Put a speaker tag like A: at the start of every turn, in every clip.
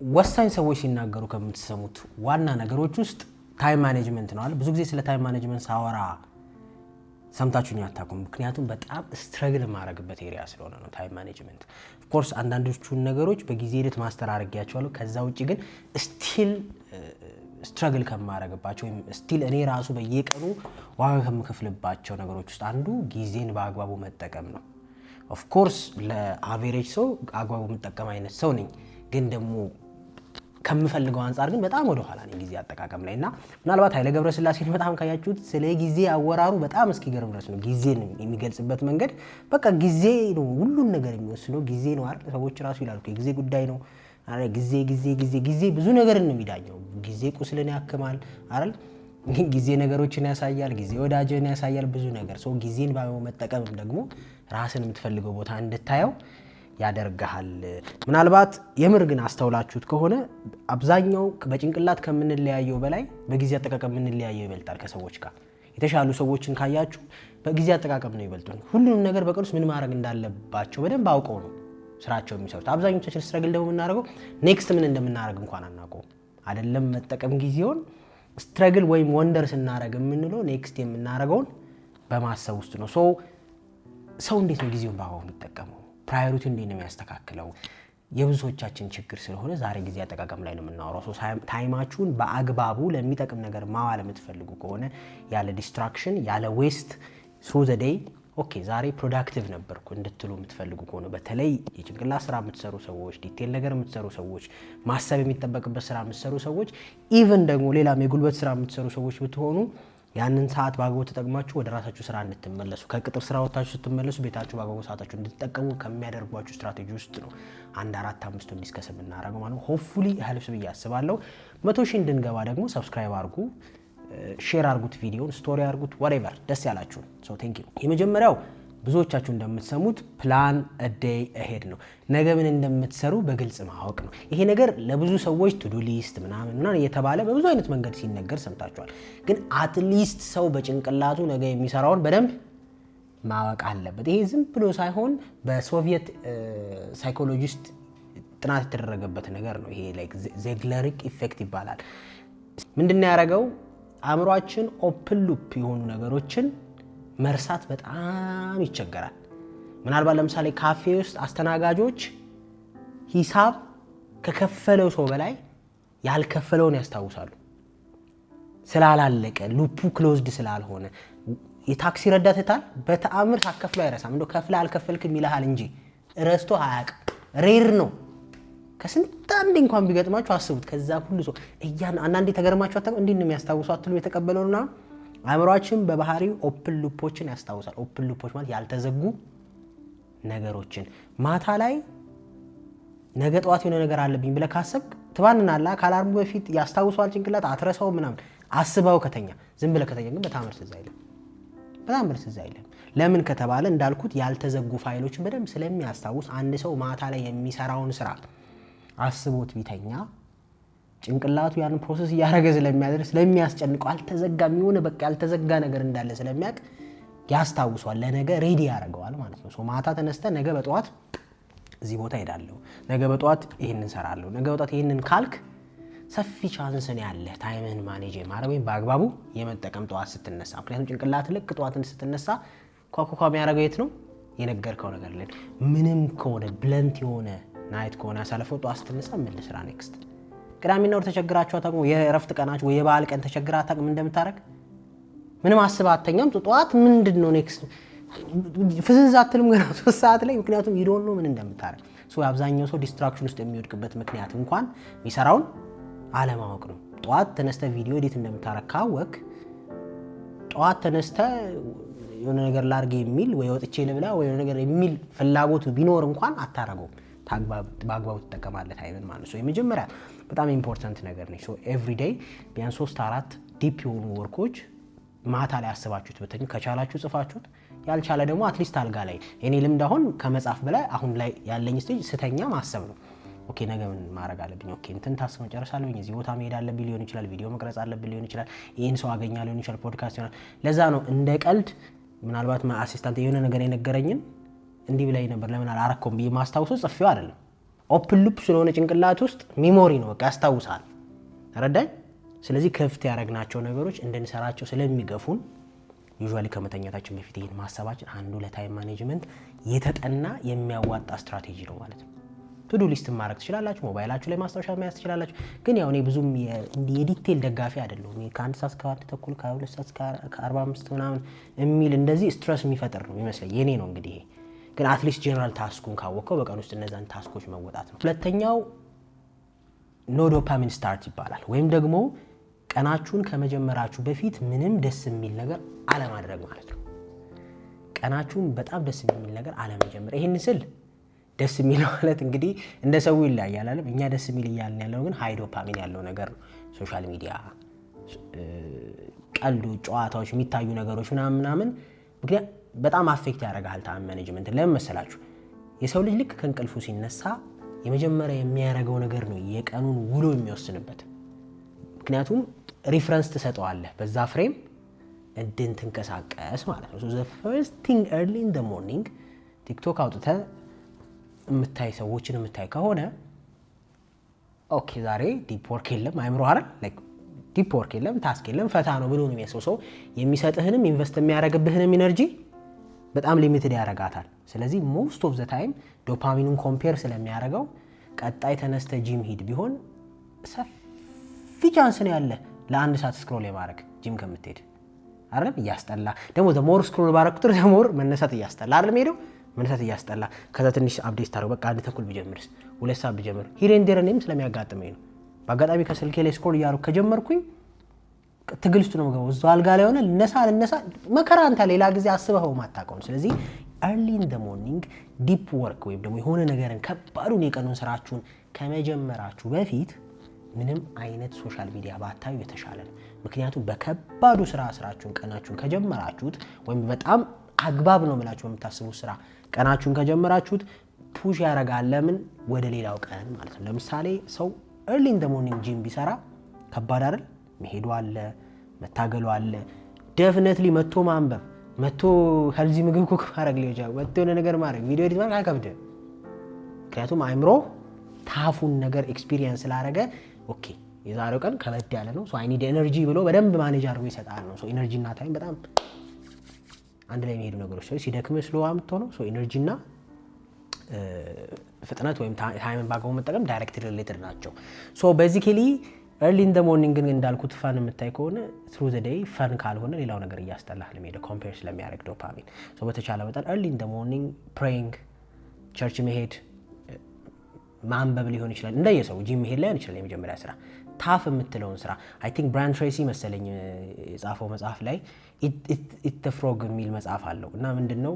A: ወሳኝ ሰዎች ሲናገሩ ከምትሰሙት ዋና ነገሮች ውስጥ ታይም ማኔጅመንት ነው አይደል? ብዙ ጊዜ ስለ ታይም ማኔጅመንት ሳወራ ሰምታችሁኝ አታውቁም። ምክንያቱም በጣም ስትረግል ማድረግበት ኤሪያ ስለሆነ ነው ታይም ማኔጅመንት። ኦፍ ኮርስ አንዳንዶቹን ነገሮች በጊዜ ሂደት ማስተር አድርጌያቸዋለሁ። ከዛ ውጪ ግን ስቲል ስትረግል ከማድረግባቸው ወይም ስቲል እኔ ራሱ በየቀኑ ዋጋ ከምከፍልባቸው ነገሮች ውስጥ አንዱ ጊዜን በአግባቡ መጠቀም ነው። ኦፍ ኮርስ ለአቬሬጅ ሰው አግባቡ መጠቀም አይነት ሰው ነኝ፣ ግን ደግሞ ከምፈልገው አንፃር ግን በጣም ወደ ኋላ ነኝ ጊዜ አጠቃቀም ላይ እና ምናልባት ኃይለ ገብረስላሴን በጣም ካያችሁት ስለ ጊዜ አወራሩ በጣም እስኪገርም ድረስ ነው። ጊዜን የሚገልጽበት መንገድ በቃ ጊዜ ነው፣ ሁሉን ነገር የሚወስነው ጊዜ ነው አይደል? ሰዎች ራሱ ይላሉ የጊዜ ጉዳይ ነው አይደል? ጊዜ ብዙ ነገርን ነው የሚዳኘው። ጊዜ ቁስልን ያክማል አይደል? ጊዜ ነገሮችን ያሳያል፣ ጊዜ ወዳጅን ያሳያል፣ ብዙ ነገር። ሰው ጊዜን በመጠቀምም ደግሞ ራስን የምትፈልገው ቦታ እንድታየው ያደርጋል። ምናልባት የምር ግን አስተውላችሁት ከሆነ አብዛኛው በጭንቅላት ከምንለያየው በላይ በጊዜ አጠቃቀም የምንለያየው ይበልጣል ከሰዎች ጋር። የተሻሉ ሰዎችን ካያችሁ በጊዜ አጠቃቀም ነው ይበልጡን። ሁሉንም ነገር በቀን ውስጥ ምን ማድረግ እንዳለባቸው በደንብ አውቀው ነው ስራቸው የሚሰሩት። አብዛኞቻችን ስትረግል ደግሞ የምናደርገው ኔክስት ምን እንደምናደርግ እንኳን አናውቀው። አይደለም መጠቀም ጊዜውን ስትረግል ወይም ወንደር ስናደርግ የምንለው ኔክስት የምናደርገውን በማሰብ ውስጥ ነው። ሰው እንዴት ነው ጊዜውን በአግባቡ የሚጠቀመው? ፕራዮሪቲ እንዴት ነው የሚያስተካክለው? የብዙዎቻችን ችግር ስለሆነ ዛሬ ጊዜ አጠቃቀም ላይ ነው የምናወራው። ታይማችሁን በአግባቡ ለሚጠቅም ነገር ማዋል የምትፈልጉ ከሆነ ያለ ዲስትራክሽን ያለ ዌስት through the day ኦኬ ዛሬ ፕሮዳክቲቭ ነበርኩ እንድትሉ የምትፈልጉ ከሆነ በተለይ የጭንቅላት ስራ የምትሰሩ ሰዎች፣ ዲቴል ነገር የምትሰሩ ሰዎች፣ ማሰብ የሚጠበቅበት ስራ የምትሰሩ ሰዎች፣ ኢቭን ደግሞ ሌላም የጉልበት ስራ የምትሰሩ ሰዎች ብትሆኑ ያንን ሰዓት በአግባቡ ተጠቅማችሁ ወደ ራሳችሁ ስራ እንድትመለሱ ከቅጥር ስራ ወጣችሁ ስትመለሱ ቤታችሁ በአግባቡ ሰዓታችሁ እንድትጠቀሙ ከሚያደርጓችሁ ስትራቴጂ ውስጥ ነው 1-4-5 ዲስከስ የምናደርገው ማለት ነው። ሆፕፉሊ ሄልፕስ ብዬ አስባለሁ። 100,000 እንድንገባ ደግሞ ሰብስክራይብ አድርጉ፣ ሼር አድርጉት፣ ቪዲዮን ስቶሪ አድርጉት፣ whatever ደስ ያላችሁ። ሶ ቴንክ ዩ። የመጀመሪያው ብዙዎቻችሁ እንደምትሰሙት ፕላን a day ahead ነው። ነገ ምን እንደምትሰሩ በግልጽ ማወቅ ነው። ይሄ ነገር ለብዙ ሰዎች ቱ ዱ ሊስት ምናምን እየተባለ በብዙ አይነት መንገድ ሲነገር ሰምታችኋል። ግን አትሊስት ሰው በጭንቅላቱ ነገ የሚሰራውን በደንብ ማወቅ አለበት። ይሄ ዝም ብሎ ሳይሆን በሶቪየት ሳይኮሎጂስት ጥናት የተደረገበት ነገር ነው። ይሄ ላይክ ዜግለሪክ ኢፌክት ይባላል። ምንድነው ያደረገው? አእምሯችን ኦፕን ሉፕ የሆኑ ነገሮችን መርሳት በጣም ይቸገራል። ምናልባት ለምሳሌ ካፌ ውስጥ አስተናጋጆች ሂሳብ ከከፈለው ሰው በላይ ያልከፈለውን ያስታውሳሉ። ስላላለቀ ሉፑ ክሎዝድ ስላልሆነ። የታክሲ ረዳት ታል በተአምር ሳከፍለው አይረሳም። እንደው ከፍለ አልከፈልክም ይልሃል እንጂ ረስቶ አያውቅም። ሬር ነው። ከስንት አንዴ እንኳን ቢገጥማችሁ አስቡት። ከዛ ሁሉ ሰው አንዳንዴ ተገርማችሁ አታውቁም? እንዴት ነው የሚያስታውሰው አትሉም? የተቀበለውና አእምሯችን በባህሪው ኦፕን ሉፖችን ያስታውሳል። ኦፕን ሉፖች ማለት ያልተዘጉ ነገሮችን ማታ ላይ ነገ ጠዋት የሆነ ነገር አለብኝ ብለህ ካሰብክ ትባንናለህ። ካላርሙ በፊት ያስታውሰዋል ጭንቅላት፣ አትረሳው ምናምን። አስበው ከተኛ ዝም ብለህ ከተኛ ግን በጣም ትዝ አይልም። ለምን ከተባለ እንዳልኩት ያልተዘጉ ፋይሎችን በደንብ ስለሚያስታውስ አንድ ሰው ማታ ላይ የሚሰራውን ስራ አስቦት ቢተኛ ጭንቅላቱ ያንን ፕሮሰስ እያደረገ ስለሚያስጨንቀው አልተዘጋም፣ የሆነ በቃ ያልተዘጋ ነገር እንዳለ ስለሚያውቅ ያስታውሷል። ለነገ ሬዲ ያደርገዋል ማለት ነው። ማታ ተነስተ ነገ በጠዋት እዚህ ቦታ ሄዳለሁ፣ ነገ በጠዋት ይሄንን እንሰራለሁ፣ ነገ በጠዋት ይሄንን ካልክ ሰፊ ቻንስ ነው ያለ ታይምህን ማኔጅ ማድረግ ወይም በአግባቡ የመጠቀም ጠዋት ስትነሳ። ምክንያቱም ጭንቅላት ልክ ጠዋትን ስትነሳ ኳኳኳ የሚያደርገው የት ነው? የነገርከው ነገር ላይ። ምንም ከሆነ ብለንት የሆነ ናይት ከሆነ ያሳለፈው ጠዋት ስትነሳ ምን ልስራ ኔክስት። ቅዳሜና እሑድ ተቸግራችሁ አታውቁም? የእረፍት ቀናችሁ ወይ የበዓል ቀን ተቸግራ አታውቅም? እንደምታረግ ምንም አስበህ አተኛም። ጠዋት ምንድነው ኔክስት ፍዝዝ አትልም ገና 3 ሰዓት ላይ። ምክንያቱም ይዶን ነው ምን እንደምታረግ። አብዛኛው ሰው ዲስትራክሽን ውስጥ የሚወድቅበት ምክንያት እንኳን የሚሰራውን አለማወቅ ነው። ጠዋት ተነስተ ቪዲዮ ኤዲት እንደምታረግ ካወቅ ጠዋት ተነስተ የሆነ ነገር ላርግ የሚል ወይ ወጥቼ ልብላ ወይ የሆነ ነገር የሚል ፍላጎቱ ቢኖር እንኳን አታረገውም። በአግባቡ ትጠቀማለህ ታይምን ማለት ነው። የመጀመሪያ በጣም ኢምፖርታንት ነገር ነች። ኤቭሪ ዴይ ቢያንስ 3-4 ዲፕ የሆኑ ወርኮች ማታ ላይ አስባችሁት በተኙ ከቻላችሁ ጽፋችሁት፣ ያልቻለ ደግሞ አትሊስት አልጋ ላይ። እኔ ልምድ አሁን ከመጻፍ በላይ አሁን ላይ ያለኝ ስቴጅ ስተኛ ማሰብ ነው። ኦኬ ነገ ምን ማድረግ አለብኝ? ኦኬ እንትን ታስብ መጨረስ አለብኝ፣ እዚህ ቦታ መሄድ አለብኝ ሊሆን ይችላል፣ ቪዲዮ መቅረጽ አለብኝ ሊሆን ይችላል፣ ይሄን ሰው አገኛ ሊሆን ይችላል፣ ፖድካስት ይሆናል። ለዛ ነው እንደ ቀልድ ምናልባት አሲስታንት የሆነ ነገር የነገረኝን እንዲህ ብላይ ነበር ለምን አላረከውም ብዬ ማስታውሰው ጽፌው አይደለም። ኦፕን ሉፕ ስለሆነ ጭንቅላት ውስጥ ሚሞሪ ነው በቃ ያስታውሳል። ተረዳኝ። ስለዚህ ክፍት ያደረግናቸው ነገሮች እንድንሰራቸው ስለሚገፉን ዩዥዋሊ ከመተኛታችን በፊት ይሄን ማሰባችን አንዱ ለታይም ማኔጅመንት የተጠና የሚያዋጣ ስትራቴጂ ነው ማለት ነው። ቱዱ ሊስት ማድረግ ትችላላችሁ፣ ሞባይላችሁ ላይ ማስታወሻ መያዝ ትችላላችሁ። ግን ያው እኔ ብዙም የዲቴል ደጋፊ አይደለሁም። ከ1 ሰዓት እስከ 1 ተኩል ከ2 ሰዓት እስከ 45 ምናምን የሚል እንደዚህ ስትረስ የሚፈጥር ነው ይመስለኝ። የኔ ነው እንግዲህ ይሄ። ግን አትሊስት ጀነራል ታስኩን ካወቀው በቀን ውስጥ እነዛን ታስኮች መወጣት ነው። ሁለተኛው ኖ ዶፓሚን ስታርት ይባላል። ወይም ደግሞ ቀናችሁን ከመጀመራችሁ በፊት ምንም ደስ የሚል ነገር አለማድረግ ማለት ነው። ቀናችሁን በጣም ደስ የሚል ነገር አለመጀመር። ይህን ስል ደስ የሚል ማለት እንግዲህ እንደ ሰው ይለያያል አይደል? እኛ ደስ የሚል እያልን ያለው ግን ሃይ ዶፓሚን ያለው ነገር ነው። ሶሻል ሚዲያ፣ ቀልዶች፣ ጨዋታዎች፣ የሚታዩ ነገሮች ምናምን ምክንያት በጣም አፌክት ያደርጋል ታይም ማኔጅመንት። ለምን መሰላችሁ? የሰው ልጅ ልክ ከእንቅልፉ ሲነሳ የመጀመሪያ የሚያደርገው ነገር ነው የቀኑን ውሎ የሚወስንበት። ምክንያቱም ሪፍረንስ ትሰጠዋለህ በዛ ፍሬም እንድትንቀሳቀስ ማለት ነው። the first thing early in the morning ቲክቶክ አውጥተህ የምታይ ሰዎችን የምታይ ከሆነ ኦኬ ዛሬ ዲፕ ወርክ የለም አይምሮ አይደል? ላይክ ዲፕ ወርክ የለም ታስክ የለም ፈታ ነው ብሎ ነው የሚያስበው። ሰው የሚሰጥህንም ኢንቨስት የሚያደርግብህንም ኢነርጂ በጣም ሊሚትድ ያደርጋታል። ስለዚህ ሞስት ኦፍ ዘ ታይም ዶፓሚኑን ኮምፔር ስለሚያደርገው ቀጣይ ተነስተ ጂም ሂድ ቢሆን ሰፊ ቻንስ ነው ያለ ለአንድ ሰዓት ስክሮል የማድረግ ጂም ከምትሄድ አይደል? እያስጠላ ደግሞ ዘሞር ስክሮል ባረክ ቁጥር ዘሞር መነሳት እያስጠላ አይደል? ሄደው መነሳት እያስጠላ ከዛ ትንሽ አፕዴት ታደርግ በቃ 1 ተኩል ቢጀምርስ 2 ሰዓት ቢጀምር ሂሬንዴር እኔም ስለሚያጋጥመኝ ነው። በአጋጣሚ ከስልኬ ላይ ስክሮል እያደረኩ ከጀመርኩኝ ትግል ውስጥ ነው የምገባው። እዛው አልጋ ላይ ሆነ ልነሳ መከራ አንተ ሌላ ጊዜ አስበኸው ማታውቀው። ስለዚህ early in the morning ዲፕ ወርክ ወይም ደግሞ የሆነ ነገርን ከባዱን የቀኑን ስራችሁን ከመጀመራችሁ በፊት ምንም አይነት ሶሻል ሚዲያ ባታዩ የተሻለ ነው። ምክንያቱም በከባዱ ስራችሁን ቀናችሁን ከጀመራችሁት ወይም በጣም አግባብ ነው ብላችሁ የምታስቡት ስራ ቀናችሁን ከጀመራችሁት ፑሽ ያደርጋል። ለምን ወደ ሌላው ቀን ማለት ነው። ለምሳሌ ሰው early in the morning ጂም ቢሰራ ከባድ አይደል? መሄዱ አለ፣ መታገሉ አለ። ዴፊኒትሊ መቶ ማንበብ መቶ ሄልዚ ምግብ ኩክ ማድረግ ሊሆን መቶ የሆነ ነገር ማድረግ ቪዲዮ ኤዲት ማድረግ አይከብድም። ምክንያቱም አይምሮ ታፉን ነገር ኤክስፒሪየንስ ስላደረገ ኦኬ የዛሬው ቀን ከበድ ያለ ነው ሶ አይ ኒድ ኤነርጂ ብሎ በደንብ ማኔጅ አድርጎ ይሰጣል ነው። ሶ ኤነርጂ እና ታይም በጣም አንድ ላይ የሚሄዱ ነገሮች ነው። ሲደክም ስሎ አምጥተው ሶ ኤነርጂ እና ፍጥነት ወይም ታይምን ባገው መጠቀም ዳይሬክትሊ ሪሌትድ ናቸው። ሶ ቤዚካሊ early in the morning ግን እንዳልኩት ፈን የምታይ ከሆነ through the day ፈን ካልሆነ ሌላው ነገር እያስጠላህ ለሚሄደው ኮምፔር ስለሚያደርግ ዶፓሚን ሶ በተቻለ መጠን early in the morning praying ቸርች መሄድ ማንበብ ሊሆን ይችላል። እንደየሰው ጂም መሄድ ላይ ይችላል። የመጀመሪያ ስራ ታፍ የምትለውን ስራ አይ ቲንክ ብራያን ትሬሲ መሰለኝ የጻፈው መጽሐፍ ላይ ኢት ዘ ፍሮግ የሚል መጽሐፍ አለው እና ምንድነው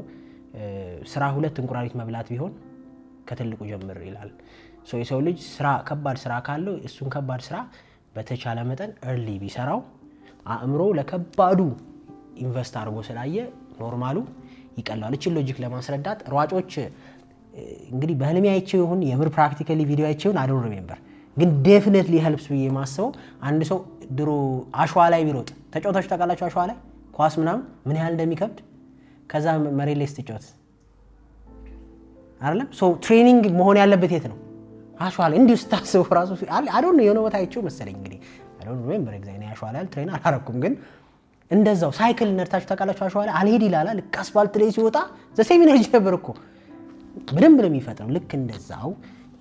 A: ስራ 2 እንቁራሪት መብላት ቢሆን ከትልቁ ጀምር ይላል። ሶ የሰው ልጅ ስራ ከባድ ስራ ካለው እሱን ከባድ ስራ በተቻለ መጠን early ቢሰራው አእምሮ ለከባዱ ኢንቨስት አድርጎ ስላየ ኖርማሉ ይቀላል። እቺ ሎጂክ ለማስረዳት ሯጮች እንግዲህ በህልሜ አይቼው ይሁን የምር ፕራክቲካሊ ቪዲዮ አይቼው ይሁን አዶር ሪሜምበር ግን ዴፊኒትሊ ሄልፕስ ብዬ ማስበው አንድ ሰው ድሮ አሸዋ ላይ ቢሮጥ ተጫውታችሁ ታውቃላችሁ? አሸዋ ላይ ኳስ ምናምን ምን ያህል እንደሚከብድ ከዛ መሬት ላይ ስትጫወት አይደለም። ሶ ትሬኒንግ መሆን ያለበት የት ነው? አሸዋ ላይ እንዲሁ ስታስበው ራሱ አይ ዶንት ኖ የሆነ ቦታ አይቼው መሰለኝ እንግዲህ አይ ዶንት ሪሜምበር ኤግዛክትሊ አሸዋ ላይ ትሬን አላረኩም ግን እንደዛው ሳይክል ነርታችሁ ታውቃላችሁ? አሸዋ ላይ አልሄድ ይላል ልክ አስፋልት ላይ ሲወጣ ዘ ሴም ኢነርጂ ነበር እኮ በደንብ ነው የሚፈጥረው። ልክ እንደዛው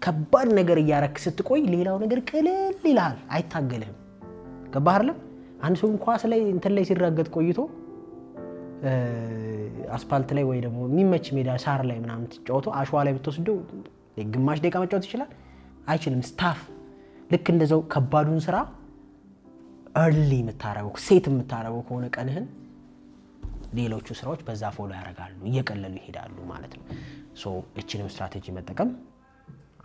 A: ከባድ ነገር እያረክ ስትቆይ ሌላው ነገር ቅልል ይላል፣ አይታገልህም። ገባህ አይደለም? አንድ ሰው ኳስ ላይ እንትን ላይ ሲራገጥ ቆይቶ አስፋልት ላይ ወይ ደግሞ የሚመች ሜዳ ሳር ላይ ምናምን ተጫውቶ አሸዋ ላይ ብትወስደው ግማሽ ደቂቃ መጫወት ይችላል? አይችልም። ስታፍ ልክ እንደዛው ከባዱን ስራ early የምታረገው ሴት የምታረገው ከሆነ ቀንህን ሌሎቹ ስራዎች በዛ ፎሎ ያደርጋሉ፣ እየቀለሉ ይሄዳሉ ማለት ነው። ሶ እቺንም ስትራቴጂ መጠቀም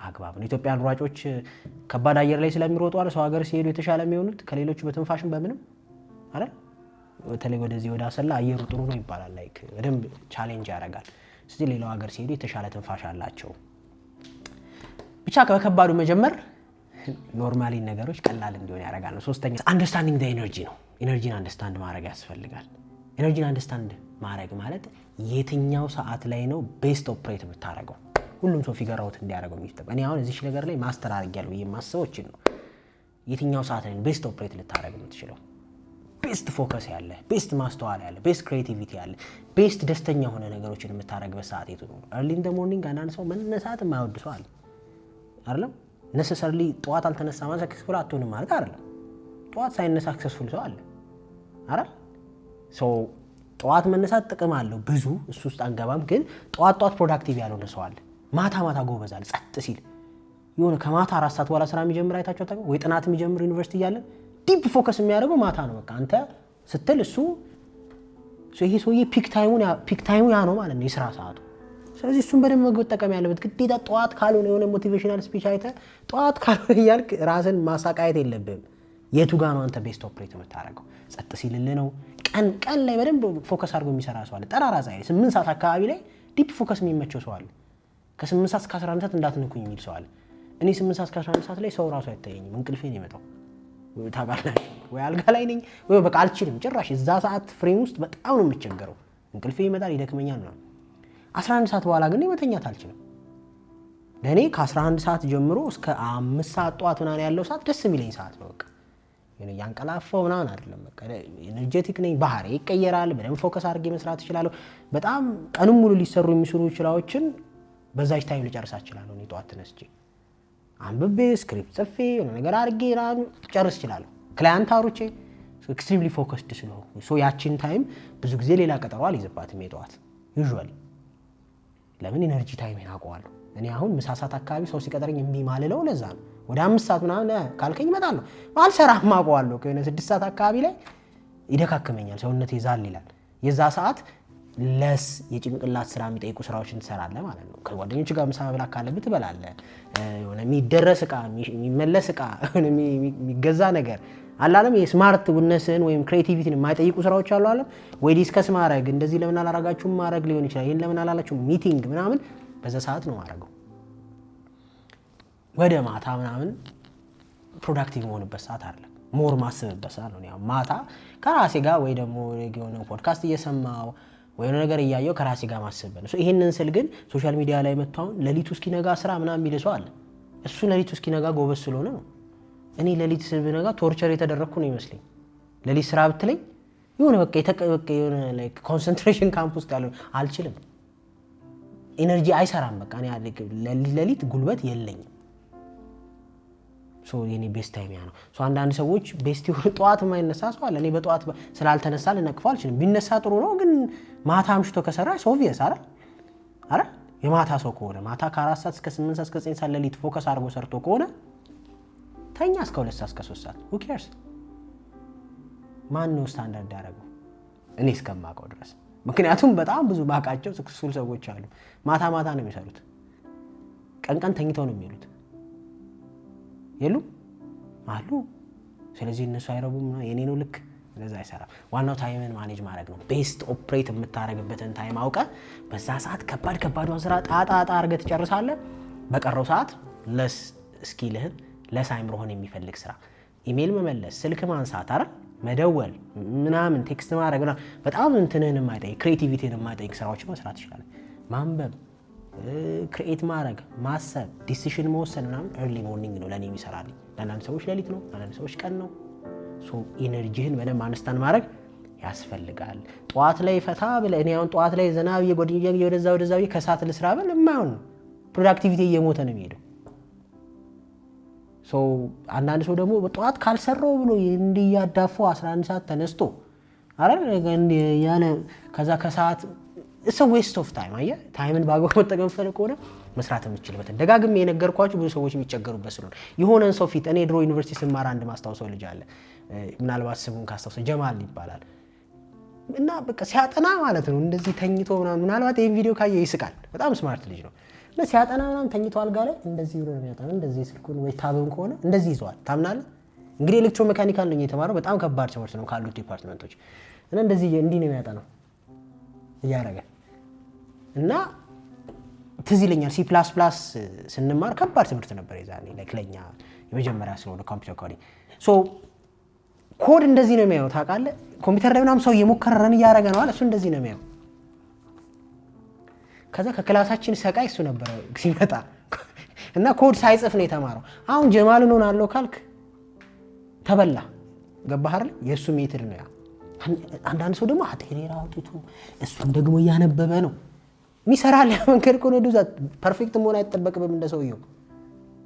A: አግባብ ነው። ኢትዮጵያን ሯጮች ከባድ አየር ላይ ስለሚሮጡ አለ ሰው ሀገር ሲሄዱ የተሻለ የሚሆኑት ከሌሎቹ በትንፋሽም በምንም አይደል? በተለይ ወደዚህ ወደ አሰላ አየሩ ጥሩ ነው ይባላል። ላይክ በደንብ ቻሌንጅ ያደርጋል። ስለዚህ ሌላው ሀገር ሲሄዱ የተሻለ ትንፋሽ አላቸው። ብቻ ከከባዱ መጀመር ኖርማሊ ነገሮች ቀላል እንዲሆን ያደርጋል ነው። ሶስተኛ አንደርስታንዲንግ ዘ ኤነርጂ ነው። ኤነርጂን አንደርስታንድ ማድረግ ያስፈልጋል። ኤነርጂን አንደርስታንድ ማድረግ ማለት የትኛው ሰዓት ላይ ነው ቤስት ኦፕሬት የምታደርገው። ሁሉም ሰው ፊገር አውት እንዲያደርገው የሚጠበቅ። እኔ አሁን እዚህ ነገር ላይ ማስተር አድርጌያለሁ ብዬ የማስበው ነው። የትኛው ሰዓት ላይ ቤስት ኦፕሬት ልታደርግ የምትችለው፣ ቤስት ፎከስ ያለ፣ ቤስት ማስተዋል ያለ፣ ቤስት ክሬቲቪቲ ያለ፣ ቤስት ደስተኛ ሆነ ነገሮችን የምታደርግበት ሰዓት የቱ ነው? early in the morning አንዳንድ ሰው መነሳት የማይወድ ሰው አለ አይደለም። ነሰሰርሊ ጠዋት አልተነሳ ማለት ሰክሰስፉል አትሆንም ማለት አይደለም። ጠዋት ሳይነሳ ሰክሰስፉል ሰው አለ አይደል? ጠዋት መነሳት ጥቅም አለው ብዙ፣ እሱ ውስጥ አንገባም። ግን ጠዋት ፕሮዳክቲቭ ያልሆነ ሰው አለ። ማታ ጎበዛል ጸጥ ሲል የሆነ ከማታ 4 ሰዓት በኋላ ስራ የሚጀምር አይታችሁ ታውቁ ወይ? ጥናት የሚጀምር ዩኒቨርሲቲ እያለ ዲፕ ፎከስ የሚያደርገው ማታ ነው። በቃ አንተ ስትል እሱ ይሄ ሰውዬ ፒክ ታይሙ ያ ነው ማለት ነው የስራ ሰዓቱ። ስለዚህ እሱን በደንብ መጠቀም ያለበት ግዴታ ጠዋት ካልሆነ የሆነ ሞቲቬሽናል ስፒች አይተህ ጠዋት ካልሆነ እያልክ ራስን ማሳቃየት የለብህም። የቱ ጋር ነው አንተ ቤስት ኦፕሬት የምታደርገው? ጸጥ ሲልልህ ነው። ቀን ላይ በደንብ ፎከስ አድርጎ የሚሰራ ሰው አለ። ጠራራ ፀሐይ 8 ሰዓት አካባቢ ላይ ዲፕ ፎከስ የሚመቸው ሰው አለ። ከ8 ሰዓት እስከ 11 ሰዓት እንዳትነኩኝ የሚል ሰው አለ። እኔ 8 ሰዓት እስከ 11 ሰዓት ላይ ሰው ራሱ አይታየኝም። እንቅልፌ ነው የመጣው። ታውቃለህ ወይ አልጋ ላይ ነኝ ወይ በቃ አልችልም ጭራሽ። እዛ ሰዓት ፍሬም ውስጥ በጣም ነው የምቸገረው። እንቅልፌ ይመጣል፣ ይደክመኛል ነው። 11 ሰዓት በኋላ ግን መተኛት አልችልም። ለእኔ ከ11 ሰዓት ጀምሮ እስከ 5 ሰዓት ጠዋት ምናምን ያለው ሰዓት ደስ የሚለኝ ሰዓት ነው። በቃ ያንቀላፋው ምናምን አይደለም። በቃ ኤነርጄቲክ ነኝ፣ ባህሪ ይቀየራል። በደንብ ፎከስ አድርጌ መስራት እችላለሁ። በጣም ቀኑን ሙሉ ሊሰሩ የሚችሉ ስራዎችን በዛች ታይም ልጨርሳት እችላለሁ። እኔ ጠዋት ተነስቼ አንብቤ ስክሪፕት ጽፌ የሆነ ነገር አድርጌ ጨርስ እችላለሁ። ክላይንት አውርቼ ኤክስትሪምሊ ፎከስድ ስለሆንኩ ያቺን ታይም ብዙ ጊዜ ሌላ ቀጠሮ አልይዝባትም። የጠዋት ዩዥዋሊ ለምን ኢነርጂ ታይም አውቀዋለሁ። እኔ አሁን ምሳ ሰዓት አካባቢ ሰው ሲቀጠረኝ እምቢ ማልለው ለዛ ነው። ወደ 5 ሰዓት ምናምን ካልከኝ እመጣለሁ። አልሰራም አውቀዋለሁ። ከሆነ 6 ሰዓት አካባቢ ላይ ይደካክመኛል፣ ሰውነቴ ዛል ይላል። የዛ ሰዓት ለስ የጭንቅላት ስራ የሚጠይቁ ስራዎችን ትሰራለህ ማለት ነው። ከጓደኞች ጋር ምሳ መብላት ካለብህ ትበላለህ። የሆነ የሚደረስ እቃ፣ የሚመለስ እቃ፣ የሚገዛ ነገር አላለም። የስማርት ውነስን ወይም ክሬቲቪቲን የማይጠይቁ ስራዎች አሉ አለም ወይ ዲስከስ ማድረግ፣ እንደዚህ ለምን አላረጋችሁም ማድረግ ሊሆን ይችላል። ይሄን ለምን አላላችሁም ሚቲንግ ምናምን፣ በዛ ሰዓት ነው ማድረገው። ወደ ማታ ምናምን ፕሮዳክቲቭ መሆንበት ሰዓት አይደለም፣ ሞር ማስብበት ሰዓት ነው። ያው ማታ ከራሴ ጋር ወይ ደግሞ የሆነ ፖድካስት እየሰማው ወይ ነገር እያየው ከራሴ ጋር ማስብበት ነው። ይሄንን ስል ግን ሶሻል ሚዲያ ላይ መጥቷው ለሊቱ እስኪነጋ ስራ ምናምን የሚል ሰው አለ። እሱ ለሊቱ እስኪነጋ ጎበዝ ስለሆነ ነው። እኔ ለሊት ስብነጋ ቶርቸር የተደረግኩ ነው ይመስለኝ። ለሊት ስራ ብትለኝ የሆነ በቃ የሆነ ላይክ ኮንሰንትሬሽን ካምፕ ውስጥ ያለው አልችልም። ኢነርጂ አይሰራም። በቃ እኔ ለሊት ጉልበት የለኝም። የኔ ቤስት ታይም ያ ነው። አንዳንድ ሰዎች ቤስት ይሁን ጠዋት የማይነሳ ሰው አለ። እኔ በጠዋት ስላልተነሳ ልነቅፈው አልችልም። ቢነሳ ጥሩ ነው፣ ግን ማታ አምሽቶ ከሰራ ኦብቪየስ አይደል? የማታ ሰው ከሆነ ማታ ከ4 ሰዓት እስከ 8 ሰዓት እስከ 9 ሰዓት ለሊት ፎከስ አድርጎ ሰርቶ ከሆነ ተኛ እስከ 2 ሰዓት እስከ 3 ሰዓት who cares? ማን ነው ስታንዳርድ ያደረገው? እኔ እስከማውቀው ድረስ። ምክንያቱም በጣም ብዙ ባቃቸው ስክስፉል ሰዎች አሉ። ማታ ነው የሚሰሩት፣ ቀን ተኝተው ነው የሚሉት የሉ አሉ። ስለዚህ እነሱ አይረቡም። የኔ ነው ልክ ለዛ አይሰራም። ዋናው ታይምን ማኔጅ ማድረግ ነው። ቤስት ኦፕሬት የምታደርግበትን ታይም አውቀህ በዛ ሰዓት ከባዷን ስራ ጣጣ አድርገህ ትጨርሳለህ። በቀረው ሰዓት ለስ ስኪልህን ለስ አይምሮህን የሚፈልግ ስራ፣ ኢሜል መመለስ፣ ስልክ ማንሳት፣ መደወል ምናምን፣ ቴክስት ማድረግ በጣም እንትንህን የማይጠይቅ ክሬቲቪቲን የማይጠይቅ ስራዎችን መስራት ይችላል። ማንበብ፣ ክሬኤት ማድረግ፣ ማሰብ፣ ዲሲሽን መወሰን ምናምን ኤርሊ ሞርኒንግ ነው ለእኔ የሚሰራልኝ። ለአንዳንድ ሰዎች ሌሊት ነው፣ ለአንዳንድ ሰዎች ቀን ነው። ኢነርጂህን በደንብ አንስታን ማድረግ ያስፈልጋል። ጠዋት ላይ ፈታ ብለህ እኔ አሁን ጠዋት ላይ ዘና ብዬ ጓደኛዬ ወደዛ ብዬ ከሰዓት ልስራ ብል የማይሆን ነው። ፕሮዳክቲቪቲ እየሞተ ነው የሚሄደው። አንዳንድ ሰው ደግሞ ጠዋት ካልሰራው ብሎ እንዲያዳፉ 11 ሰዓት ተነስቶ ያለ ከዛ ከሰዓት it's a waste of time። አየህ ታይምን ባግባቡ መጠቀም ፈልግ ከሆነ መስራት የምትችልበት ደጋግሜ የነገርኳችሁ ብዙ ሰዎች የሚቸገሩበት ስለሆነ የሆነን ሰው ፊት እኔ ድሮ ዩኒቨርሲቲ ስማር አንድ ማስታወሰው ልጅ አለ። ምናልባት ስሙን ካስታወሰ ጀማል ይባላል። እና በቃ ሲያጠና ማለት ነው እንደዚህ ተኝቶ ምናልባት ይሄን ቪዲዮ ካየ ይስቃል። በጣም ስማርት ልጅ ነው። እና ሲያጠና ተኝቶ አልጋ ላይ እንደዚህ ብሎ ነው ያጠና። እንደዚህ ስልኩን ወይ ታብም ከሆነ እንደዚህ ይዟል። ታምናለህ? እንግዲህ ኤሌክትሮ ሜካኒካል ነው የተማረው። በጣም ከባድ ትምህርት ነው ካሉት ዲፓርትመንቶች። እና እንደዚህ እንዲህ ነው ያጠናው እያደረገ እና ትዝ ይለኛል ሲ++ ስንማር ከባድ ትምህርት ነበር የዛኔ ለኛ የመጀመሪያ ስለሆነ ኮምፒውተር ኮዲንግ። ኮድ እንደዚህ ነው የሚያየው ታውቃለህ። ኮምፒውተር ላይ ምናምን ሰው እየሞከረ ረን እያደረገ ነው አለ። እሱ እንደዚህ ነው የሚያየው። ከዛ ከክላሳችን ሰቃይ እሱ ነበር ሲመጣ እና ኮድ ሳይጽፍ ነው የተማረው። አሁን ጀማልን ሆናለሁ ካልክ ተበላ። ገባህ አይደል? የሱ ሜትድ ነው ያ። አንዳንድ ሰው ደግሞ አቴሪራ አውጥቶ እሱም ደግሞ እያነበበ ነው የሚሰራል። ያ መንገድ እኮ ነው ዱዛ ፐርፌክት መሆን አይጠበቅብም እንደ ሰውየው።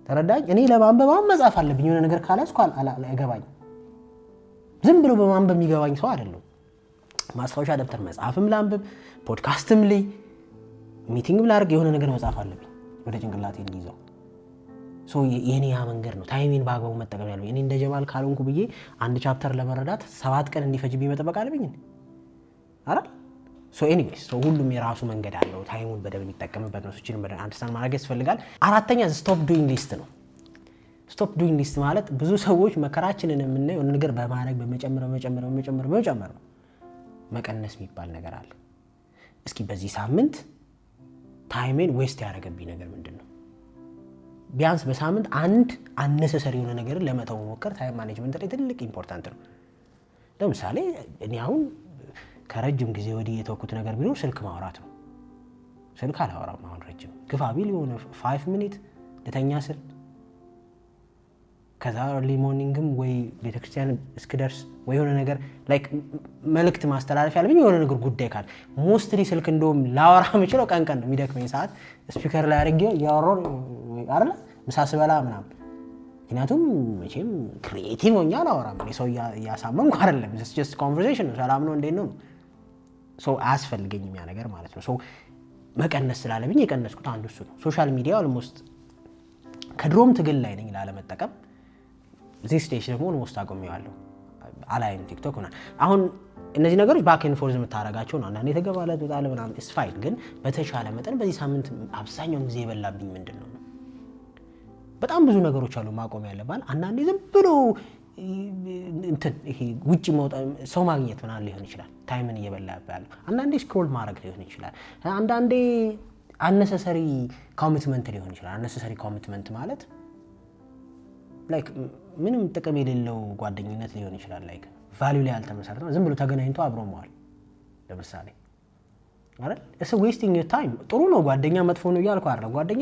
A: ተረዳኝ? እኔ ለማንበብ አሁን መጻፍ አለብኝ። የሆነ ነገር ካላስኩ አይገባኝ። ዝም ብሎ በማንበብ የሚገባኝ ሰው አይደለም። ማስታወሻ ደብተር መጻፍም ላንብብ፣ ፖድካስትም ላይ ሚቲንግም ላድርግ፣ የሆነ ነገር መጻፍ አለብኝ ወደ ጭንቅላቴ እንዲይዘው። ሶ የኔ ያ መንገድ ነው ታይሜን በአግባቡ መጠቀም ያለብኝ። እኔ እንደ ጀማል ካልሆንኩ ብዬ አንድ ቻፕተር ለመረዳት 7 ቀን እንዲፈጅብኝ መጠበቅ አለብኝ አይደል? ሶ ኤኒዌይስ ሁሉም የራሱ መንገድ አለው። ታይሙን በደንብ የሚጠቀምበት ነው። እሱን በደንብ አንደርስታንድ ማድረግ ያስፈልጋል። አራተኛ ስቶፕ ዱይንግ ሊስት ነው። ስቶፕ ዱይንግ ሊስት ማለት ብዙ ሰዎች መከራችንን የምናየው ነገር በማድረግ በመጨመር ነው። መቀነስ የሚባል ነገር አለ። እስኪ በዚህ ሳምንት ታይሜን ዌስት ያደረገብኝ ነገር ምንድን ነው? ቢያንስ በሳምንት አንድ አነሰሰሪ የሆነ ነገርን ለመተው መሞከር ታይም ማኔጅመንት ላይ ትልቅ ኢምፖርታንት ነው። ለምሳሌ እኔ አሁን ከረጅም ጊዜ ወዲህ የተወኩት ነገር ቢኖር ስልክ ማውራት ነው። ስልክ አላወራም አሁን ረጅም ግፋ ቢል የሆነ 5 ሚኒት ልተኛ ስል ከዛ early morningም ወይ ቤተክርስቲያን እስክደርስ ወይ የሆነ ነገር ላይክ መልእክት ማስተላለፍ ያለብኝ የሆነ ነገር ጉዳይ ካለ ሞስትሊ ስልክ እንደውም ላወራ የምችለው ቀን ነው የሚደክመኝ ሰዓት ስፒከር ላይ አድርጌው ያወራው አይደል ምሳ ስበላ ምናምን። ምክንያቱም መቼም ክሪኤቲቭ ሆኜ አላወራም። እኔ ሰው እያሳመንኩ አይደለም። just conversation ነው። ሰላም ነው እንዴት ነው ሶ አያስፈልገኝም ያ ነገር ማለት ነው። ሶ መቀነስ ስላለብኝ የቀነስኩት አንዱ እሱ ነው። ሶሻል ሚዲያ ኦልሞስት ከድሮም ትግል ላይ ነኝ ላለመጠቀም። እዚህ ስቴጅ ደግሞ ኦልሞስት አቆሚዋለሁ። አላይም ቲክቶክ ምናምን። አሁን እነዚህ ነገሮች ባክ ኤንድ ፎርዝ የምታረጋቸው ነው። አንዳንዴ የተገባለት ወጣለ ምናምን ኢስ ፋይን። ግን በተሻለ መጠን በዚህ ሳምንት አብዛኛውን ጊዜ የበላብኝ ምንድን ነው? በጣም ብዙ ነገሮች አሉ ማቆም ያለባል። አንዳንዴ ዝም ብሎ እንትን ይሄ ውጪ መውጣት ሰው ማግኘት ምናምን ሊሆን ይችላል ታይምን እየበላ ያለው። አንዳንዴ ስክሮል ማድረግ ሊሆን ይችላል። አንዳንዴ አነሰሰሪ ኮሚትመንት ሊሆን ይችላል። አነሰሰሪ ኮሚትመንት ማለት ላይክ ምንም ጥቅም የሌለው ጓደኝነት ሊሆን ይችላል። ላይክ ቫልዩ ላይ ያልተመሰረተ ዝም ብሎ ተገናኝቶ አብሮ መዋል ለምሳሌ አይደል? እሱ ዌስቲንግ ዩር ታይም። ጥሩ ነው ጓደኛ መጥፎ ነው እያልኩ አይደለም። ጓደኛ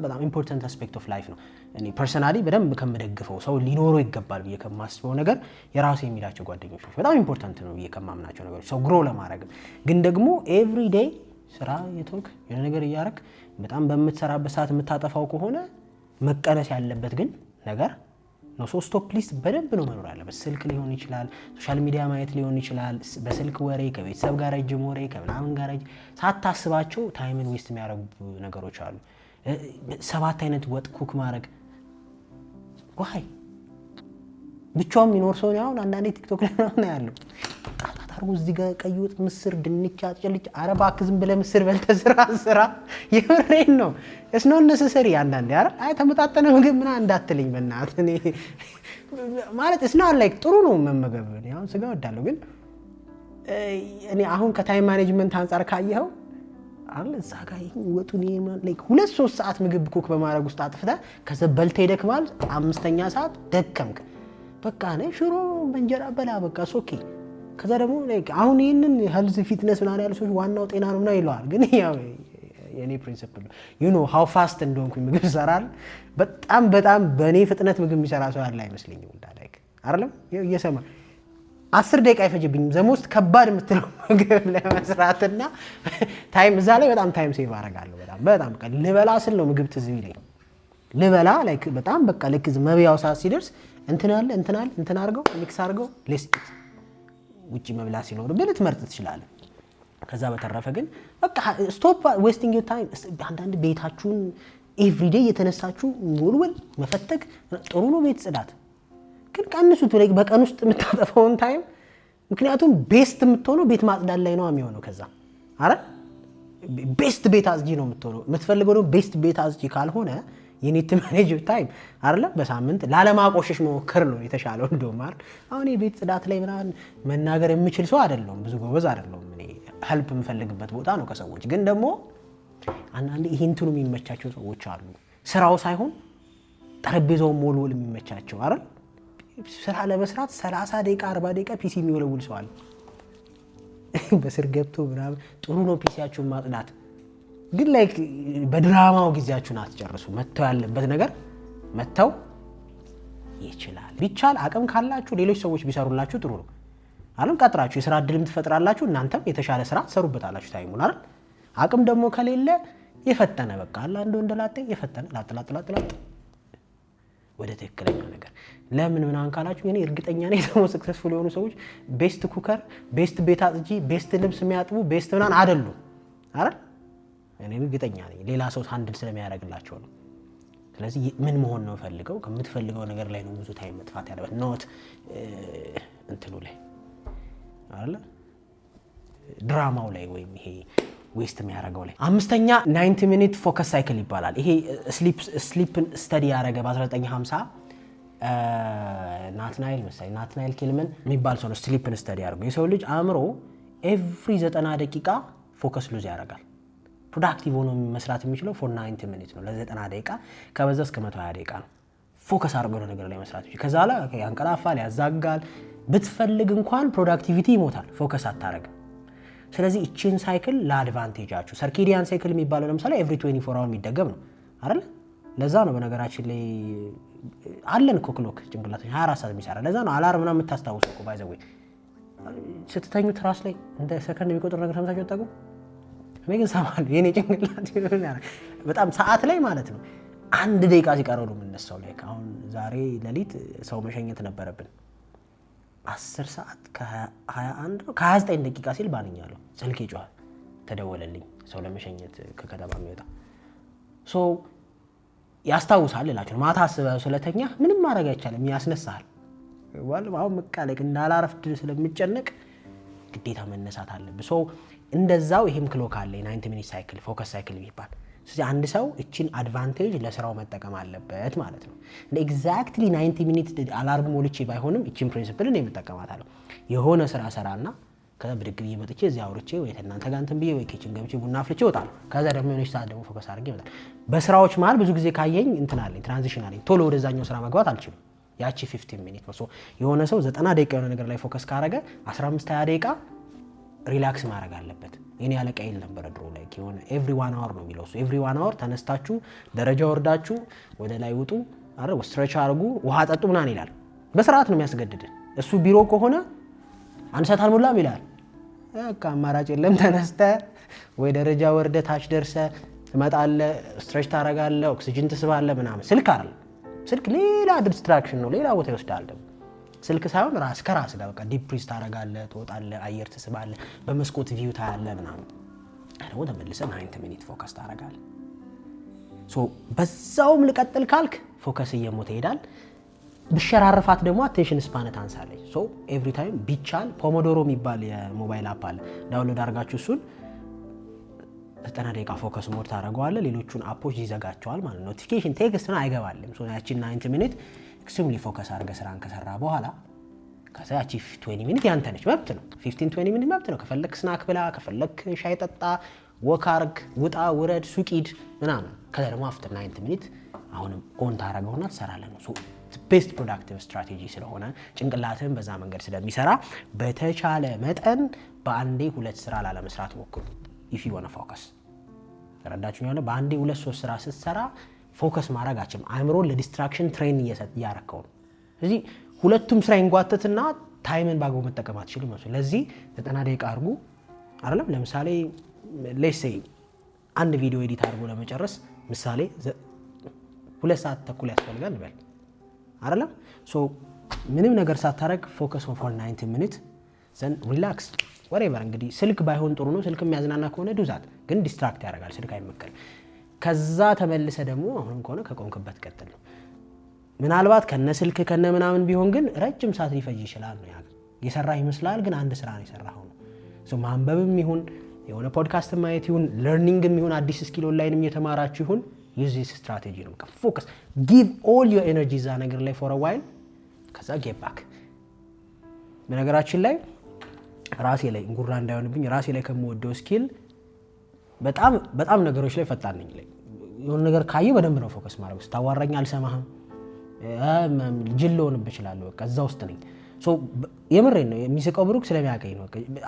A: በጣም ኢምፖርታንት አስፔክት ኦፍ ላይፍ ነው። እኔ ፐርሰናሊ በደንብ ከምደግፈው ሰው ሊኖረው ይገባል ብዬ ከማስበው ነገር የራሱ የሚላቸው ጓደኞች በጣም ኢምፖርታንት ነው ብዬ ከማምናቸው ነገሮች ሰው ግሮ ለማድረግ። ግን ደግሞ ኤቭሪ ዴይ ስራ የተወክ የሆነ ነገር እያደረግ በጣም በምትሰራበት ሰዓት የምታጠፋው ከሆነ መቀነስ ያለበት ግን ነገር ነው። ሶ ስቶፕ ሊስት በደንብ ነው መኖር ያለበት። ስልክ ሊሆን ይችላል፣ ሶሻል ሚዲያ ማየት ሊሆን ይችላል፣ በስልክ ወሬ ከቤተሰብ ጋር ረጅም ወሬ ከምናምን ጋር ሳታስባቸው ታይምን ዌስት የሚያደርጉ ነገሮች አሉ። 7 አይነት ወጥ ኩክ ማድረግ ዋይ ብቻውን የሚኖር ሰው ነው። አሁን አንዳንዴ ቲክቶክ ላይ ነው ያለው ታታሩ እዚህ ጋር ቀይ ወጥ፣ ምስር፣ ድንች አጥጨልጭ። ኧረ እባክህ ዝም ብለህ ምስር በልተህ ስራ የምሬን ነው። it's not necessary አንዳንዴ አይደል? አይ ተመጣጠነ ምግብ ምናምን እንዳትልኝ በእናትህ። እኔ ማለት it's not like ጥሩ ነው መመገብ። እኔ አሁን ስጋ እወዳለሁ፣ ግን እኔ አሁን ከታይም ማኔጅመንት አንፃር ካየኸው አይደል እዛ ጋር ይሄን ወጡን like 2-3 ሰዓት ምግብ ኩክ በማድረግ ውስጥ አጥፍተህ ከዛ በልተህ ይደክማል። 5ኛ ሰዓት ደከምክ በቃ ነው ሽሮ በእንጀራ በላ በቃ ኦኬ። ከዛ ደግሞ አሁን ይሄንን ሄልዝ ፊትነስ ምናምን ያሉ ሰዎች ዋናው ጤና ነው ምናምን ይለዋል። ግን ያው የኔ ፕሪንሲፕል ነው you know how fast እንደሆንኩኝ ምግብ ሰራል። በጣም በኔ ፍጥነት ምግብ የሚሰራ ሰው ያለ አይመስለኝም እንዳላይክ አይደለም። እየሰማ 10 ደቂቃ አይፈጅብኝም ዘሞስት ከባድ የምትለው ምግብ ለመስራትና ታይም እዛ ላይ በጣም ታይም ሴቭ አደርጋለሁ። በጣም ልበላ ስል ነው ምግብ ትዝ ይለኝ። ልበላ ላይክ በጣም በቃ ልክ መብያው ሰዓት ሲደርስ እንትን አድርገው ሚክስ አድርገው ሌስት ውጪ መብላት ሲኖርብህ ልትመርጥ ትችላለህ። ከዛ በተረፈ ግን በቃ ስቶፕ ዌስቲንግ ዩር ታይም። አንዳንድ ቤታችሁን ኤቭሪዴይ የተነሳችሁ ወልወል መፈተግ ጥሩ ነው። ቤት ጽዳት ግን ቀንሱት ላይ በቀን ውስጥ የምታጠፋውን ታይም። ምክንያቱም ቤስት የምትሆነው ቤት ማጽዳት ላይ ነው የሚሆነው። ከዛ አረ ቤስት ቤት አጽጂ ነው የምትሆነው። የምትፈልገው ነው ቤስት ቤት አጽጂ ካልሆነ you need to manage your time አይደለ? በሳምንት ላለማቆሸሽ መሞከር ነው የተሻለው። እንደውም አይደል አሁን የቤት ጽዳት ላይ ምናምን መናገር የምችል ሰው አይደለሁም፣ ብዙ ጎበዝ አይደለሁም። እኔ ሄልፕ የምፈልግበት ቦታ ነው ከሰዎች። ግን ደግሞ አንዳንዴ ይሄንቱን የሚመቻቸው ሰዎች አሉ። ስራው ሳይሆን ጠረጴዛው ሞልወል የሚመቻቸው አይደል? ስራ ለመስራት 30 ደቂቃ 40 ደቂቃ ፒሲ የሚወለውል ሰው አለ። በስር ገብቶ ምናምን ጥሩ ነው ፒሲያችሁን ማጽዳት። ግን ላይክ በድራማው ጊዜያችሁን አትጨርሱ። መተው ያለበት ነገር መተው ይችላል። ቢቻል አቅም ካላችሁ ሌሎች ሰዎች ቢሰሩላችሁ ጥሩ ነው። አለም ቀጥራችሁ የሥራ እድልም ትፈጥራላችሁ፣ እናንተም የተሻለ ስራ ትሰሩበታላችሁ ታይሙን አይደል? አቅም ደግሞ ከሌለ የፈተነ በቃ አለ አንዱ እንደላጤ የፈተነ ላጥላጥላጥ ወደ ትክክለኛ ነገር ለምን ምናምን ካላችሁ እኔ እርግጠኛ ነኝ ደግሞ ሰክሰስፉል የሆኑ ሰዎች ቤስት ኩከር፣ ቤስት ቤት አጥጂ፣ ቤስት ልብስ የሚያጥቡ ቤስት ምናምን አይደሉም አይደል? እኔ እርግጠኛ ነኝ ሌላ ሰው ሃንድል ስለሚያደርግላቸው ነው። ስለዚህ ምን መሆን ነው ፈልገው ከምትፈልገው ነገር ላይ ነው ብዙ ታይም መጥፋት ያለበት ኖት እንትኑ ላይ አይደል? ድራማው ላይ ወይም ይሄ ዌስት የሚያደርገው ላይ። አምስተኛ 90 ሚኒት ፎከስ ሳይክል ይባላል። ይሄ ስሊፕን ስተዲ ያደረገ በ1950 ናትናኤል ኪልመን የሚባል ሰው ነው ስሊፕን ስተዲ ያደርገው። የሰው ልጅ አእምሮ ኤቭሪ 90 ደቂቃ ፎከስ ሉዝ ያደርጋል። ፕሮዳክቲቭ ሆኖ መስራት የሚችለው ፎር 90 ሚኒት ነው፣ ለ90 ደቂቃ ከበዛ እስከ 120 ደቂቃ ነው ፎከስ አድርጎ ነገር ላይ መስራት ይችላል። ከዛ ላይ ያንቀላፋል፣ ያዛጋል። ብትፈልግ እንኳን ፕሮዳክቲቪቲ ይሞታል፣ ፎከስ አታረግም። ስለዚህ እቺን ሳይክል ለአድቫንቴጃችሁ ሰርኬዲያን ሳይክል የሚባለው ለምሳሌ ኤቭሪ 24 አወር የሚደገም ነው አይደል? ለዛ ነው በነገራችን ላይ አለን እኮ ክሎክ ጭንቅላታችን 24 ሰዓት የሚሰራ። ለዛ ነው አላርም ምናምን የምታስታውሰው እኮ ባይዘው ስትተኙ ትራስ ላይ እንደ ሰከንድ የሚቆጥር ነገር ሰምታችሁ ወጣቁ። እኔ ግን ሰማለሁ የኔ ጭንቅላት በጣም ሰዓት ላይ ማለት ነው 1 ደቂቃ ሲቀረው ነው የምነሳው። ላይ አሁን ዛሬ ሌሊት ሰው መሸኘት ነበረብን 10 ሰዓት ከ21 ነው ከ29 ደቂቃ ሲል ባንኛለሁ። ስልኬ ጮኸ፣ ተደወለልኝ ሰው ለመሸኘት ከከተማ የሚወጣ ሶ ያስታውሳል እላችሁ። ማታ አስበው ስለተኛ ምንም ማድረግ አይቻልም፣ ያስነሳል። አሁን መቃለቅ እንዳላረፍድ ስለምጨነቅ ግዴታ መነሳት አለብህ። ሶ እንደዛው ይሄም ክሎክ አለ 90 ሚኒት ሳይክል ፎከስ ሳይክል ይባላል። ስለዚህ አንድ ሰው እቺን አድቫንቴጅ ለስራው መጠቀም አለበት ማለት ነው። ኤግዛክትሊ 90 ሚኒት አላርም ሞልቼ ባይሆንም እቺን ፕሪንሲፕል ነው የምጠቀማታለሁ። የሆነ ስራ ሰራና ከዛ ብድግ ብዬ መጥቼ እዚህ አውርቼ ወይ እናንተ ጋር እንትን ብዬ ወይ ኪችን ገብቼ ቡና አፍልቼ እወጣለሁ። ከዛ ደግሞ የሆነች ሰዓት ደግሞ ፎከስ አድርጌ እመጣለሁ። በስራዎች መሀል ብዙ ጊዜ ካየኝ እንትን አለኝ ትራንዚሽን አለኝ። ቶሎ ወደዛኛው ስራ መግባት አልችልም። ያቺ 15 ሚኒት ነው። የሆነ ሰው 90 ደቂቃ የሆነ ነገር ላይ ፎከስ ካረገ 15-20 ደቂቃ ሪላክስ ማድረግ አለበት። እኔ ያለቀ ይል ነበር ድሮ ላይ የሆነ ኤቭሪ 1 አወር ነው የሚለው። ኤቭሪ 1 አወር ተነስታችሁ ደረጃ ወርዳችሁ ወደ ላይ ውጡ አይደል፣ ስትሬች አድርጉ፣ ውሃ ጠጡ ምናምን ይላል። በስርዓት ነው የሚያስገድድ። እሱ ቢሮ ከሆነ 1 ሰዓት አልሞላም ይላል። በቃ አማራጭ የለም። ተነስተ ወይ ደረጃ ወርደ ታች ደርሰ ትመጣለህ፣ ስትሬች ታደርጋለህ፣ ኦክሲጅን ትስባለህ ምናምን። ስልክ አይደል፣ ስልክ ሌላ ዲስትራክሽን ነው፣ ሌላ ቦታ ይወስዳል። ደግሞ ስልክ ሳይሆን ራስ ከራስ ጋር በቃ ዲፕ ብሪዝ ታደርጋለህ፣ ትወጣለህ፣ አየር ትስባለህ፣ በመስኮት ቪው ታያለህ ምናምን። ደግሞ ተመልሰህ 90 ሚኒት ፎከስ ታደርጋለህ። ሶ በዛውም ልቀጥል ካልክ ፎከስ እየሞተ ይሄዳል። ብሸራርፋት ደግሞ አቴንሽን ስፓን ታንሳለች። ሶ ኤቭሪ ታይም ቢቻል ፖሞዶሮ የሚባል የሞባይል አፕ አለ፣ ዳውንሎድ አድርጋችሁ እሱን 90 ደቂቃ ፎከስ ሞድ ታደርገዋለህ። ሌሎቹን አፖች ይዘጋቸዋል ማለት ነው። ኖቲፊኬሽን ቴክስት ነው አይገባልም። ሶ ያቺን 90 ሚኒት ኤክስትሪምሊ ፎከስ አድርገህ ስራን ከሰራ በኋላ ከዛ ያቺ 20 ሚኒት ያንተ ነች። መብት ነው 15-20 ሚኒት መብት ነው። ከፈለክ ስናክ ብላ፣ ከፈለክ ሻይ ጠጣ፣ ወክ አድርግ፣ ውጣ ውረድ፣ ሱቅ ሂድ ምናምን። ከዛ ደግሞ አፍተር 90 ሚኒት አሁንም ኦን ታደርገውና ትሰራለህ ነው። ቤስት ፕሮዳክቲቭ ስትራቴጂ ስለሆነ ጭንቅላትህን በዛ መንገድ ስለሚሰራ በተቻለ መጠን በአንዴ 2 ስራ ላለመስራት ሞክሩ። ኢፍ ዩ ዋና ፎከስ ተረዳችሁኛል። በአንዴ 2-3 ስራ ስትሰራ ፎከስ ማድረግ አችልም። አእምሮን ለዲስትራክሽን ትሬን እያረከው ነው። ስለዚህ ሁለቱም ስራ ይንጓተትና ታይምን ባግባቡ መጠቀም አትችልም ማለት ነው። ለዚህ 90 ደቂቃ አድርጉ አይደለም። ለምሳሌ ሌትስ ሴይ አንድ ቪዲዮ ኤዲት አድርጎ ለመጨረስ ምሳሌ 2 ሰዓት ተኩል ያስፈልጋል እንበል አይደለም። ሶ ምንም ነገር ሳታረግ ፎከስ ኦን ፎር 90 ሚኒት ዘን ሪላክስ ወሬቨር። እንግዲህ ስልክ ባይሆን ጥሩ ነው። ስልክ የሚያዝናና ከሆነ ዱዛት፣ ግን ዲስትራክት ያደርጋል። ስልክ አይመከርም። ከዛ ተመልሰ ደግሞ አሁንም ከሆነ ከቆምክበት ቀጥል ነው። ምናልባት ከነ ስልክ ከነ ምናምን ቢሆን ግን ረጅም ሰዓት ሊፈጅ ይችላል ነው ያገ የሰራህ ይመስላል፣ ግን አንድ ስራ ነው የሰራኸው ነው። ሶ ማንበብም ይሁን የሆነ ፖድካስት ማየት ይሁን ለርኒንግም ይሁን አዲስ ስኪል ኦንላይንም እየተማራችሁ ይሁን ዩዝ ዚስ ስትራቴጂ ነው። ፎከስ ጊቭ ኦል ዮር ኤነርጂ እዛ ነገር ላይ ፎር አ ዋይል፣ ከዛ ጌት ባክ። በነገራችን ላይ ራሴ ላይ እንጉራ እንዳይሆንብኝ ራሴ ላይ ከምወደው ስኪል በጣም ነገሮች ላይ ፈጣን ነኝ። ላይ የሆነ ነገር ካየሁ በደንብ ነው ፎከስ ማድረግ። ስታዋራኝ አልሰማህም፣ ጅል ልሆንብህ እችላለሁ። በቃ እዛ ውስጥ ነኝ። የምሬን ነው የሚስቀው ብሩክ ስለሚያቀኝ ነው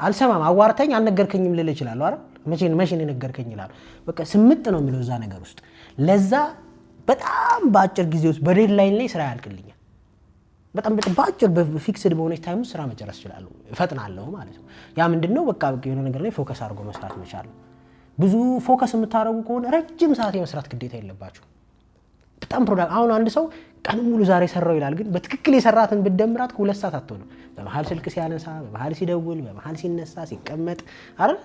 A: አልሰማም አዋርተኝ አልነገርከኝም ልል እችላለሁ አይደል መቼ ነገርከኝ ይላል በቃ ስምጥ ነው የሚለው እዛ ነገር ውስጥ ለዛ በጣም በአጭር ጊዜ ውስጥ በዴድላይን ላይ ስራ ያልቅልኛል በጣም በአጭር በፊክስድ በሆነች ታይም ውስጥ ስራ መጨረስ ይችላል እፈጥናለሁ ማለት ነው ያ ምንድነው በቃ የሆነ ነገር ላይ ፎከስ አድርጎ መስራት መቻል ብዙ ፎከስ የምታረጉ ከሆነ ረጅም ሰዓት የመስራት ግዴታ የለባችሁ በጣም ፕሮዳክት አሁን አንድ ሰው ቀን ሙሉ ዛሬ ሰራው ይላል ግን በትክክል የሰራትን ብትደምራት ከ2 ሰዓት አትሆንም በመሃል ስልክ ሲያነሳ በመሃል ሲደውል በመሃል ሲነሳ ሲቀመጥ አይደል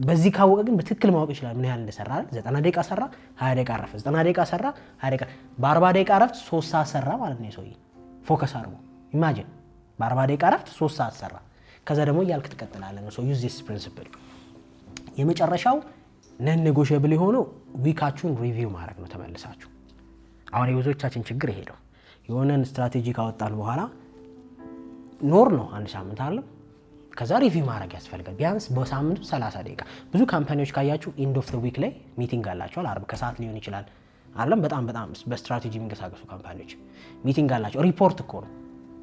A: በዚህ ካወቀ ግን በትክክል ማወቅ ይችላል ምን ያህል እንደሰራ አይደል 90 ደቂቃ ሰራ 20 ደቂቃ አረፈ 90 ደቂቃ ሰራ 20 ደቂቃ በ40 ደቂቃ አረፍት 3 ሰዓት ሰራ ማለት ነው ሰውዬ ፎከስ አድርጎ ኢማጂን በ40 ደቂቃ አረፍት 3 ሰዓት ሰራ ከዛ ደግሞ ያልክ ትቀጥላለህ ነው ዩዝ ዲስ ፕሪንሲፕል የመጨረሻው ነን ኔጎሺየብል የሆነው ዊካችሁን ሪቪው ማድረግ ነው ተመልሳችሁ አሁን የብዙዎቻችን ችግር ይሄ ነው የሆነን ስትራቴጂ ካወጣን በኋላ ኖር ነው አንድ ሳምንት አይደል ከዛ ሪቪው ማድረግ ያስፈልጋል ቢያንስ በሳምንቱ 30 ደቂቃ ብዙ ካምፓኒዎች ካያችሁ ኤንድ ኦፍ ዘ ዊክ ላይ ሚቲንግ አላቸው አርብ ከሰዓት ሊሆን ይችላል አይደል በጣም በስትራቴጂ የሚንቀሳቀሱ ካምፓኒዎች ሚቲንግ አላቸው ሪፖርት እኮ ነው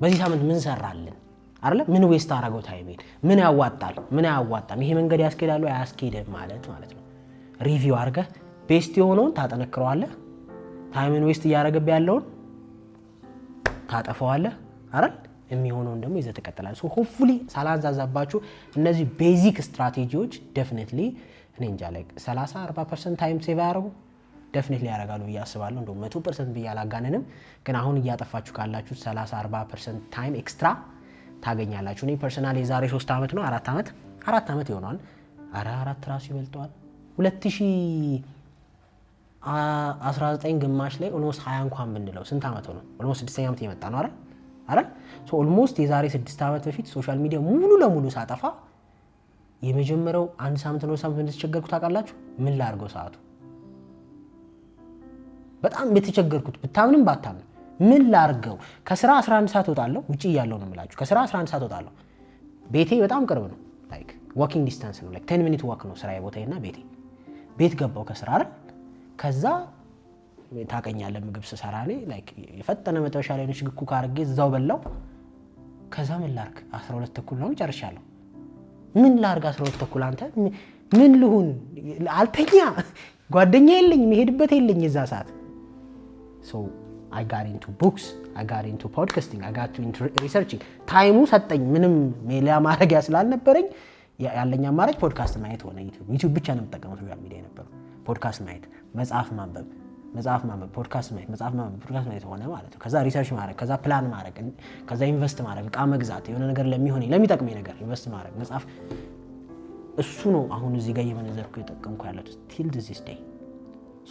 A: በዚህ ሳምንት ምን ሰራልን አይደል ምን ዌስት አደረገው ታይሜን ምን ያዋጣል ምን አያዋጣም ይሄ መንገድ ያስኬዳሉ አያስኬድም ማለት ነው ሪቪው አድርገህ ቤስት የሆነውን ታጠነክረዋለህ ታይምን ዌስት እያደረገብህ ያለውን ታጠፈዋለህ አይደል የሚሆነውን ደግሞ ይዘህ ትቀጥላለህ ሆፕፉሊ ሳላንዛዛባችሁ እነዚህ ቤዚክ ስትራቴጂዎች ዴፊኒትሊ እኔ እንጃ ላይ 30-40% ታይም ሴቭ ያደርጉ ዴፊኒትሊ ያደርጋሉ ብዬ አስባለሁ እንደው 100% ብዬ አላጋነንም ግን አሁን እያጠፋችሁ ካላችሁ 30-40% ታይም ኤክስትራ ታገኛላችሁ እኔ ፐርሰናሊ የዛሬ 3 ዓመት ነው 4 ዓመት ይሆናል 4 ራሱ ይበልጠዋል 2019 ግማሽ ላይ ኦልሞስት 20 እንኳን ብንለው ስንት ዓመት ሆነ ኦልሞስት 6ኛ ዓመት የመጣ ነው አይደል ኦልሞስት የዛሬ 6 ዓመት በፊት ሶሻል ሚዲያ ሙሉ ለሙሉ ሳጠፋ የመጀመሪያው አንድ ሳምንት ነው እንደተቸገርኩት ታውቃላችሁ ምን ላድርገው ሰዓቱ በጣም በተቸገርኩት ብታምንም ባታምንም ምን ላድርገው ከስራ 11 ሰዓት ወጣለሁ ውጪ ያለው ነው የምላችሁ ከስራ 11 ሰዓት ወጣለሁ ቤቴ በጣም ቅርብ ነው ላይክ ዋኪንግ ዲስታንስ ነው ላይክ 10 ሚኒት ዋክ ነው ስራዬ ቦታዬና ቤት ገባው ከስራ አይደል ከዛ ታቀኛለህ ምግብ ስሰራ እኔ ላይክ የፈጠነ መጥበሻ ላይ ነው ሽግኩ ካርጌ እዛው በላው ከዛ ምን ላድርግ 12 ተኩል ነው ጨርሻለሁ ምን ላድርግ 12 ተኩል አንተ ምን ልሁን አልተኛ ጓደኛ የለኝ መሄድበት የለኝ እዛ ሰዓት so I got into books I got into podcasting I got into researching ታይሙ ሰጠኝ ምንም ሜላ ማድረግ ስላልነበረኝ ያለኝ አማራጭ ፖድካስት ማየት ሆነ ዩቲዩብ ብቻ ነው የምጠቀመው ሶሻል ሚዲያ ነበር ፖድካስት ማየት መጽሐፍ ማንበብ ፖድካስት ማየት ሆነ ማለት ነው ከዛ ሪሰርች ማድረግ ከዛ ፕላን ማድረግ ከዛ ኢንቨስት ማድረግ ዕቃ መግዛት የሆነ ነገር ለሚጠቅመኝ ነገር ኢንቨስት ማድረግ መጽሐፍ እሱ ነው አሁን እዚህ ጋር የመነዘርኩ የጠቀምኩ ያለው till this day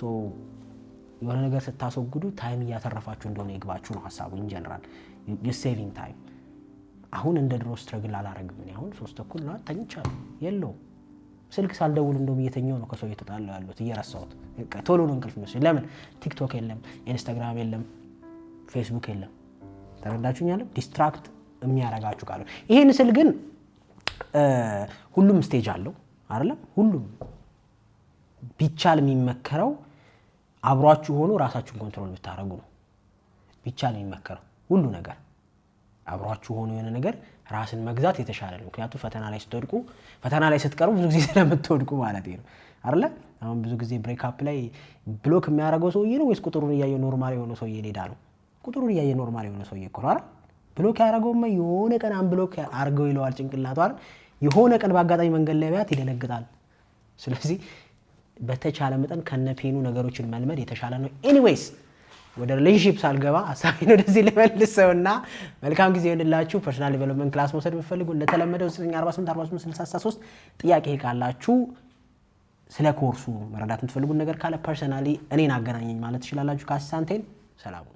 A: so የሆነ ነገር ስታስወግዱ ታይም እያተረፋችሁ እንደሆነ ይግባችሁ ነው ሐሳቡ in general you saving time አሁን እንደ ድሮ ስትራግል አላረግም እኔ አሁን 3 ተኩል ነው ተኝቻለሁ የለው ስልክ ሳልደውል እንደውም እየተኛው ነው ከሰው እየተጣላው ያሉት እየረሳሁት ቶሎ ነው እንቅልፍ ነው ለምን ቲክቶክ የለም ኢንስታግራም የለም ፌስቡክ የለም ተረዳችሁኛል ዲስትራክት የሚያረጋችሁ ካለው ይሄን ስል ግን ሁሉም ስቴጅ አለው አይደለም ሁሉም ቢቻል የሚመከረው አብሯችሁ ሆኖ ራሳችሁን ኮንትሮል ብታረጉ ነው ቢቻል የሚመከረው ሁሉ ነገር አብሯችሁ ሆኖ የሆነ ነገር ራስን መግዛት የተሻለ ነው ምክንያቱም ፈተና ላይ ስትቀርቡ ብዙ ጊዜ ስለምትወድቁ ማለት ነው አይደለ አሁን ብዙ ጊዜ ብሬክ አፕ ላይ ብሎክ የሚያደርገው ሰውዬ ነው ወይስ ቁጥሩን እያየ ኖርማል የሆነ ሰውዬ ሄዳ ነው ቁጥሩን እያየ ኖርማል የሆነ ሰውዬ እኮ አይደል ብሎክ ያደረገውማ የሆነ ቀን አንብሎክ አድርገው ይለዋል ጭንቅላቱ አይደል የሆነ ቀን በአጋጣሚ መንገድ ላይ ቢያት ይደነግጣል ስለዚህ በተቻለ መጠን ከነፔኑ ነገሮችን መልመድ የተሻለ ነው ኤኒዌይስ ወደ ሪሌሽንሺፕ ሳልገባ አሳይን ወደዚህ ለመልሰውና መልካም ጊዜ ይሁንላችሁ ፐርሰናል ዲቨሎፕመንት ክላስ መውሰድ ብትፈልጉ እንደተለመደው 948 ጥያቄ ካላችሁ ስለ ኮርሱ መረዳት የምትፈልጉ ነገር ካለ ፐርሰናሊ እኔን አገናኘኝ ማለት ትችላላችሁ ከአሲስታንቴን ሰላም